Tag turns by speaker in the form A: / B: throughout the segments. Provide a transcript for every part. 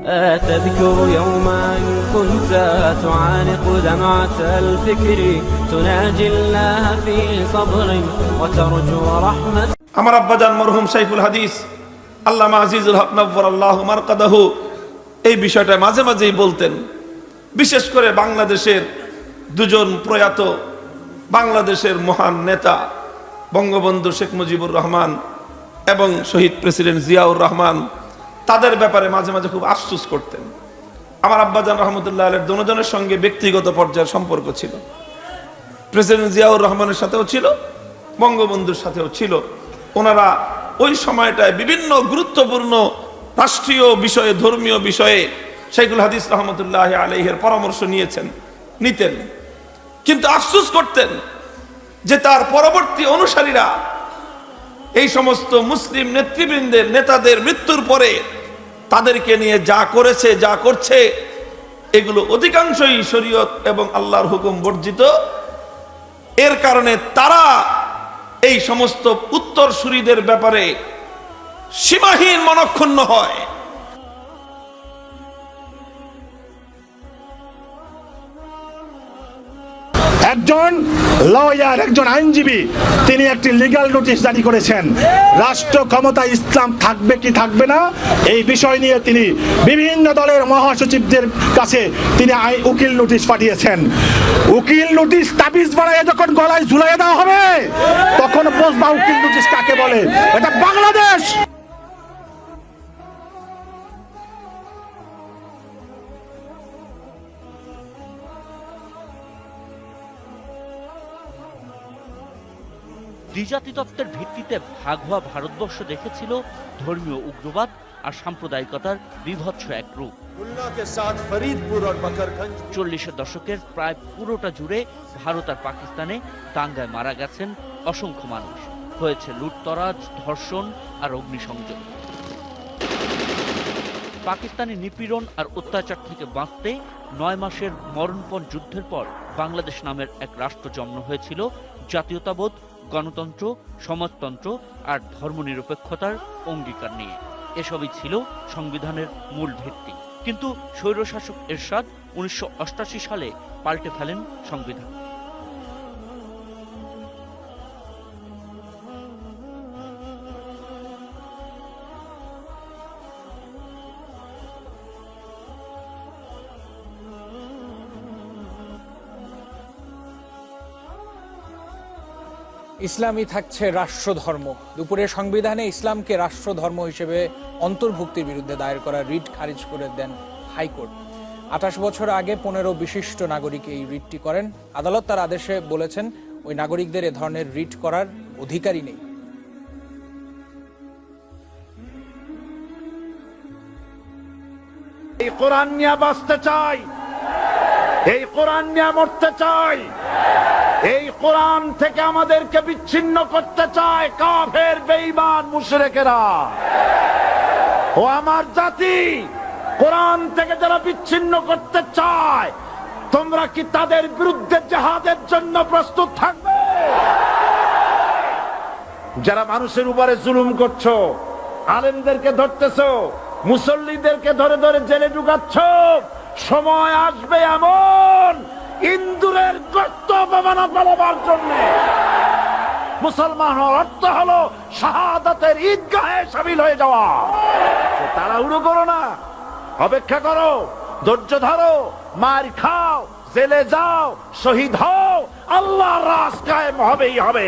A: تذكر يوما كنت تعانق دمعة الفكر تناجي الله في صبر وترجو رحمة
B: আমার আব্বাজান মরহুম শাইখুল হাদিস আল্লামা আজিজুল হক নব্বরাল্লাহু মারকাদাহু এই বিষয়টা মাঝে মাঝেই বলতেন। বিশেষ করে বাংলাদেশের দুজন প্রয়াত বাংলাদেশের মহান নেতা বঙ্গবন্ধু শেখ মুজিবুর রহমান এবং শহীদ প্রেসিডেন্ট জিয়াউর রহমান, তাদের ব্যাপারে মাঝে মাঝে খুব আফসোস করতেন। আমার আব্বাজান রহমতুল্লাহ আলাইহির দুজনের সঙ্গে ব্যক্তিগত পর্যায়ের সম্পর্ক ছিল। প্রেসিডেন্ট জিয়াউর রহমানের সাথেও ছিল, বঙ্গবন্ধুর সাথেও ছিল। ওনারা ওই সময়টায় বিভিন্ন গুরুত্বপূর্ণ রাষ্ট্রীয় বিষয়ে, ধর্মীয় বিষয়ে শাইখুল হাদিস রহমতুল্লাহ আলাইহির পরামর্শ নিতেন, কিন্তু আফসোস করতেন যে তার পরবর্তী অনুসারীরা এই সমস্ত মুসলিম নেতৃবৃন্দের, নেতাদের মৃত্যুর পরে তাদেরকে নিয়ে যা করেছে, যা করছে, এগুলো অধিকাংশই শরীয়ত এবং আল্লাহর হুকুম বর্জিত। এর কারণে তারা এই সমস্ত উত্তরসূরিদের ব্যাপারে সীমাহীন মনক্ষুণ্ণ হয়।
C: একজন লয়ার, একজন আইনজীবী, তিনি একটি লিগ্যাল নোটিশ জারি করেছেন। রাষ্ট্র ক্ষমতা ইসলাম থাকবে কি থাকবে না এই বিষয় নিয়ে তিনি বিভিন্ন দলের মহাসচিবদের কাছে তিনি উকিল নোটিশ পাঠিয়েছেন। উকিল নোটিশ তাবিজ বানায় যখন গলায় ঝুলিয়ে দেওয়া হবে তখন বুঝবা উকিল নোটিশ কাকে বলে। এটা বাংলাদেশ।
D: দ্বিজাতি তত্ত্বের ভিত্তিতে ভাগ হওয়া ভারতবর্ষ দেখেছিল ধর্মীয় উগ্রবাদ আর সাম্প্রদায়িকতার বিভৎস এক রূপ। 40-এর দশকের প্রায় পুরোটা জুড়ে ভারত আর পাকিস্তানে দাঙ্গায় মারা গেছেন অসংখ্য মানুষ, হয়েছে লুটতরাজ, ধর্ষণ আর অগ্নিসংযোগ। পাকিস্তানি নিপীড়ন আর অত্যাচার থেকে বাঁচতে 9 মাসের মরণপণ যুদ্ধের পর বাংলাদেশ নামের এক রাষ্ট্র জন্ম হয়েছিল জাতীয়তাবোধ, গণতন্ত্র, সমাজতন্ত্র আর ধর্মনিরপেক্ষতার অঙ্গীকার নিয়ে। এসবই ছিল সংবিধানের মূল ভিত্তি। কিন্তু স্বৈরশাসক এরশাদ 1988 সালে পাল্টে ফেলেন সংবিধান।
E: ইসলামই থাকছে রাষ্ট্রধর্ম। দুপুরে সংবিধানে ইসলামকে রাষ্ট্রধর্ম হিসেবে অন্তর্ভুক্তির বিরুদ্ধে দায়ের করা রিট খারিজ করে দেন হাইকোর্ট। 28 বছর আগে 15 বিশিষ্ট নাগরিক এই রিটটি করেন। আদালত তার আদেশে বলেছেন ওই নাগরিকদের এ ধরনের রিট করার অধিকারই নেই।
C: এই কোরআন নিয়ে বাঁচতে চাই, এই কোরআন নিয়ে মরতে চাই, এই কোরআন থেকে আমাদেরকে বিচ্ছিন্ন করতে চায় কাফের, বেঈমান, মুশরিকেরা। ও আমার জাতি, কোরআন থেকে যারা বিচ্ছিন্ন করতে চায়, তোমরা কি তাদের বিরুদ্ধে জিহাদের জন্য প্রস্তুত থাকবে? যারা মানুষের উপরে জুলুম করছো, আলেমদেরকে ধরতেছো, মুসল্লিদেরকে ধরে ধরে জেলে ঢুকাচ্ছ, সময় আসবে এমন ইন্দুরের গর্ত অপমানা পালাবার জন্য। মুসলমান হওয়ার অর্থ হলো শাহাদাতের ঈদগাহে শামিল হয়ে যাওয়া। তাড়াহুড়ো করো না, অপেক্ষা করো, ধৈর্য ধরো, মার খাও, জেলে যাও, শহীদ হও, আল্লাহর রাজ কায়েম হবেই হবে।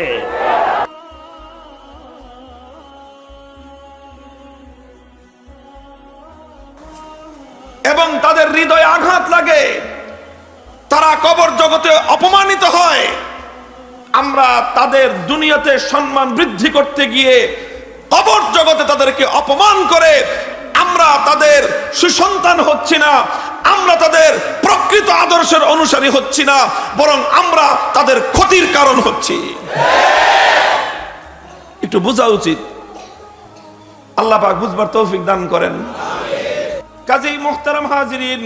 B: এবং তাদের হৃদয়ে আঘাত লাগে, তারা কবর জগতে অপমানিত হয়। আমরা তাদের দুনিয়াতে সম্মান বৃদ্ধি করতে গিয়ে কবর জগতে তাদেরকে অপমান করে আমরা তাদের সুসন্তান হচ্ছি না, আমরা তাদের প্রকৃত আদর্শের অনুসারী হচ্ছি না, বরং আমরা তাদের ক্ষতির কারণ হচ্ছি। একটু বোঝা উচিত। আল্লাহ পাক বুঝবার তৌফিক দান করেন। কাজেই মুহতারাম হাজিরিন,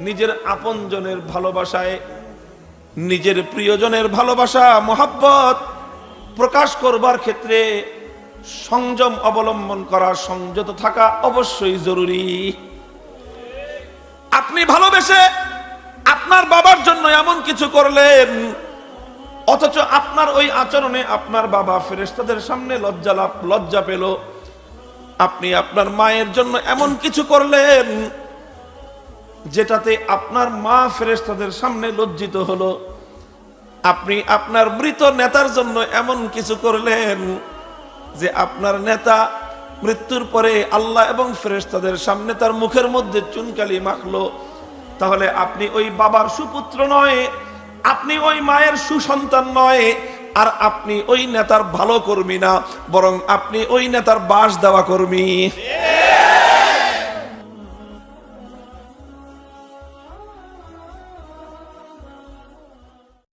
B: নিজের আপনজনের ভালোবাসায়, নিজের প্রিয়জনের ভালোবাসা, মোহাব্বত প্রকাশ করবার ক্ষেত্রে সংযম অবলম্বন করা, সংযত থাকা অবশ্যই জরুরি। আপনি ভালোবেসে আপনার বাবার জন্য এমন কিছু করলেন, অথচ আপনার ওই আচরণে আপনার বাবা ফেরেশতাদের সামনে লজ্জা পেল। আপনি আপনার মায়ের জন্য এমন কিছু করলেন যেটাতে আপনার মা ফেরেশতাদের সামনে লজ্জিত হলো। আপনি আপনার মৃত নেতার জন্য এমন কিছু করলেন যে আপনার নেতা মৃত্যুর পরে আল্লাহ এবং ফেরেশতাদের সামনে তার মুখের মধ্যে চুনকালি মাখলো। তাহলে আপনি ওই বাবার সুপুত্র নয়, আপনি ওই মায়ের সুসন্তান নয়, আর আপনি ওই নেতার ভালো কর্মী না, বরং আপনি ওই নেতার বাস দেওয়া কর্মী।